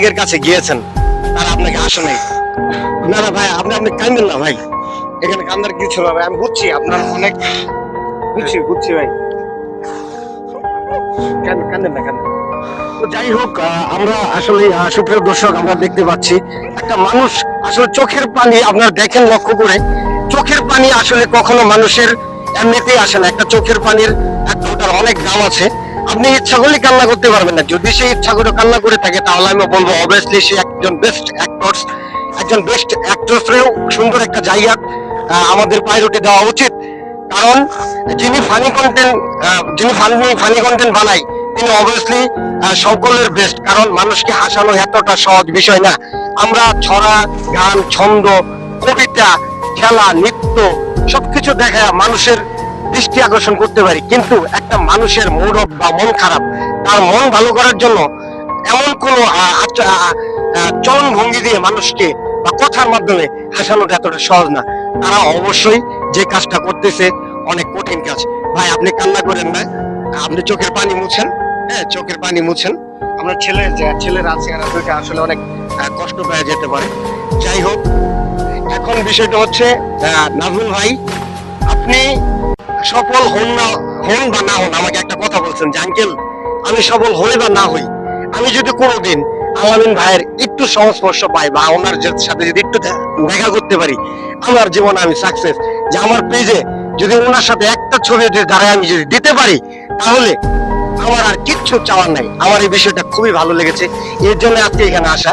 অনেকের কাছে গিয়েছেন, তারা আপনাকে আসে নাই। না না ভাই, আপনি আপনি কান্দেন না ভাই, এখানে কান্দার কিছু না ভাই, আমি বুঝছি আপনার অনেক, বুঝছি ভাই, কান্দেন না, কান্দেন। তো যাই হোক, আমরা আসলে সুপ্রিয় দর্শক, আমরা দেখতে পাচ্ছি একটা মানুষ আসলে চোখের পানি, আপনারা দেখেন লক্ষ্য করে, চোখের পানি আসলে কখনো মানুষের এমনিতেই আসে না। একটা চোখের পানির একটা ওটার অনেক দাম আছে। আপনি ইচ্ছা করলে কান্না করতে পারবেন না, যদি সে ইচ্ছা করে কান্না করে থাকে তাহলে আমি বলবো অবভিয়াসলি সে একজন বেস্ট অ্যাক্টরস, একজন বেস্ট অ্যাক্টরসরেও সুন্দর একটা জায়গা আমাদের পাইলটে দেওয়া উচিত। কারণ যিনি ফানি কন্টেন্ট, যিনি ফানি কন্টেন্ট বানায় তিনি অবভিয়াসলি সকলের বেস্ট। কারণ মানুষকে হাসানো এতটা সহজ বিষয় না। আমরা ছড়া, গান, ছন্দ, কবিতা, খেলা, নৃত্য সবকিছু দেখায় মানুষের দৃষ্টি আকর্ষণ করতে পারি, কিন্তু একটা মানুষের মুড অফ বা মন খারাপ, তার মন ভালো করার জন্য এমন কোনো চলন ভঙ্গি দিয়ে মানুষকে বা কথার মাধ্যমে হাসানোটা এতটা সহজ না। তারা অবশ্যই যে কাজটা করতেছে অনেক কঠিন কাজ। ভাই আপনি কান্না করেন না, আপনি চোখের পানি মুছেন, হ্যাঁ চোখের পানি মুছেন। আপনার ছেলেরা আছে, এরা দুইটা আসলে অনেক কষ্ট পেয়ে যেতে পারে। যাই হোক, এখন বিষয়টা হচ্ছে নাজমুল ভাই, আপনি সফল হন বা না হন, আমাকে একটা কথা বলছেন যে আঙ্কেল আমি সফল হই বা না হই, আমি যদি কোনোদিন আলামিন ভাইয়ের একটু সংস্পর্শ পাই বা ওনার সাথে যদি একটু দেখা করতে পারি, আমার জীবনে আমি সাকসেস। যে আমার পেজে যদি ওনার সাথে একটা ছবি দাঁড়ায় আমি যদি দিতে পারি, তাহলে আমার আর কিচ্ছু চাওয়ার নাই। আমার এই বিষয়টা খুবই ভালো লেগেছে, এর জন্য আজকে এখানে আসা।